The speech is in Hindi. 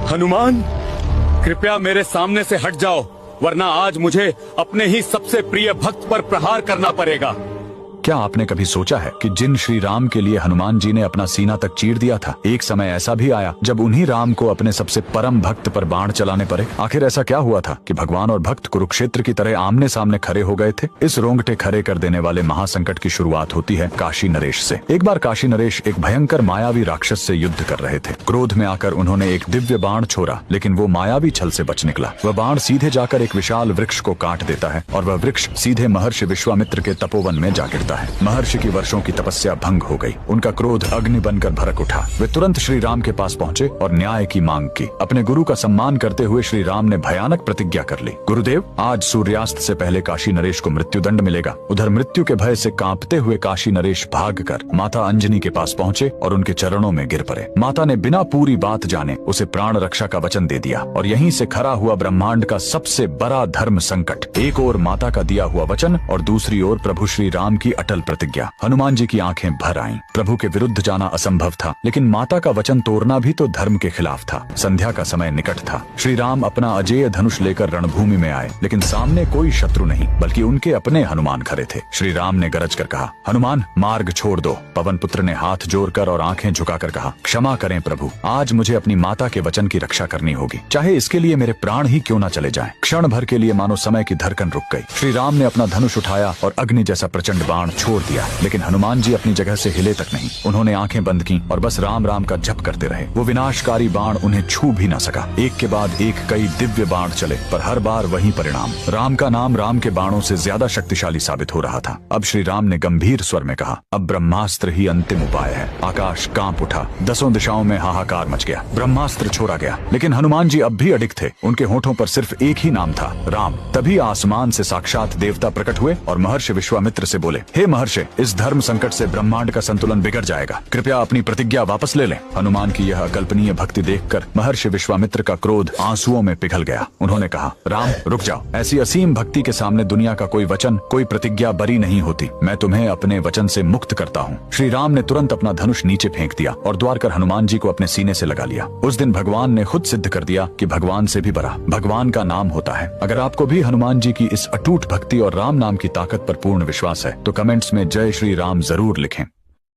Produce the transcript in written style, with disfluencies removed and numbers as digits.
हनुमान, कृपया मेरे सामने से हट जाओ, वरना आज मुझे अपने ही सबसे प्रिय भक्त पर प्रहार करना पड़ेगा। क्या आपने कभी सोचा है कि जिन श्री राम के लिए हनुमान जी ने अपना सीना तक चीर दिया था, एक समय ऐसा भी आया जब उन्हीं राम को अपने सबसे परम भक्त पर बाण चलाने पड़े। आखिर ऐसा क्या हुआ था कि भगवान और भक्त कुरुक्षेत्र की तरह आमने सामने खड़े हो गए थे? इस रोंगटे खड़े कर देने वाले महासंकट की शुरुआत होती है काशी नरेश से। एक बार काशी नरेश एक भयंकर मायावी राक्षस से युद्ध कर रहे थे। क्रोध में आकर उन्होंने एक दिव्य बाण छोड़ा, लेकिन वो मायावी छल से बच निकला। वह बाण सीधे जाकर एक विशाल वृक्ष को काट देता है और वह वृक्ष सीधे महर्षि विश्वामित्र के तपोवन में जा गिरता है। महर्षि की वर्षों की तपस्या भंग हो गई। उनका क्रोध अग्नि बनकर भड़क उठा। वे तुरंत श्री राम के पास पहुंचे और न्याय की मांग की। अपने गुरु का सम्मान करते हुए श्री राम ने भयानक प्रतिज्ञा कर ली। गुरुदेव, आज सूर्यास्त से पहले काशी नरेश को मृत्युदंड मिलेगा। उधर मृत्यु के भय से कांपते हुए काशी नरेश भागकर माता अंजनी के पास पहुंचे और उनके चरणों में गिर पड़े। माता ने बिना पूरी बात जाने उसे प्राण रक्षा का वचन दे दिया और यहीं से खड़ा हुआ ब्रह्मांड का सबसे बड़ा धर्म संकट। एक ओर माता का दिया हुआ वचन और दूसरी ओर प्रभु श्री राम की अटल प्रतिज्ञा। हनुमान जी की आंखें भर आईं। प्रभु के विरुद्ध जाना असंभव था, लेकिन माता का वचन तोड़ना भी तो धर्म के खिलाफ था। संध्या का समय निकट था। श्री राम अपना अजेय धनुष लेकर रणभूमि में आए, लेकिन सामने कोई शत्रु नहीं बल्कि उनके अपने हनुमान खड़े थे। श्री राम ने गरज कर कहा, हनुमान, मार्ग छोड़ दो। पवन पुत्र ने हाथ जोड़कर और आंखें झुकाकर कहा, क्षमा करें प्रभु, आज मुझे अपनी माता के वचन की रक्षा करनी होगी, चाहे इसके लिए मेरे प्राण ही क्यों न चले जाएं। क्षण भर के लिए मानो समय की धड़कन रुक गई। श्री राम ने अपना धनुष उठाया और अग्नि जैसा प्रचंड बाण छोड़ दिया, लेकिन हनुमान जी अपनी जगह से हिले तक नहीं। उन्होंने आंखें बंद की और बस राम राम का जप करते रहे। वो विनाशकारी बाण उन्हें छू भी न सका। एक के बाद एक कई दिव्य बाण चले, पर हर बार वही परिणाम। राम का नाम राम के बाणों से ज्यादा शक्तिशाली साबित हो रहा था। अब श्री राम ने गंभीर स्वर में कहा, अब ब्रह्मास्त्र ही अंतिम उपाय है। आकाश कांप उठा, दसों दिशाओं में हाहाकार मच गया। ब्रह्मास्त्र छोड़ा गया, लेकिन हनुमान जी अब भी अडिग थे। उनके होठों पर सिर्फ एक ही नाम था, राम। तभी आसमान से साक्षात देवता प्रकट हुए और महर्षि विश्वामित्र से बोले, हे महर्षि, इस धर्म संकट से ब्रह्मांड का संतुलन बिगड़ जाएगा, कृपया अपनी प्रतिज्ञा वापस ले लें। हनुमान की यह अकल्पनीय भक्ति देखकर महर्षि विश्वामित्र का क्रोध आंसुओं में पिघल गया। उन्होंने कहा, राम रुक जाओ, ऐसी असीम भक्ति के सामने दुनिया का कोई वचन, कोई प्रतिज्ञा बरी नहीं होती। मैं तुम्हें अपने वचन से मुक्त करता हूँ। श्री राम ने तुरंत अपना धनुष नीचे फेंक दिया और द्वार कर हनुमान जी को अपने सीने से लगा लिया। उस दिन भगवान ने खुद सिद्ध कर दिया कि भगवान से भी बड़ा भगवान का नाम होता है। अगर आपको भी हनुमान जी की इस अटूट भक्ति और राम नाम की ताकत पर पूर्ण विश्वास है तो कमेंट्स में जय श्री राम जरूर लिखें।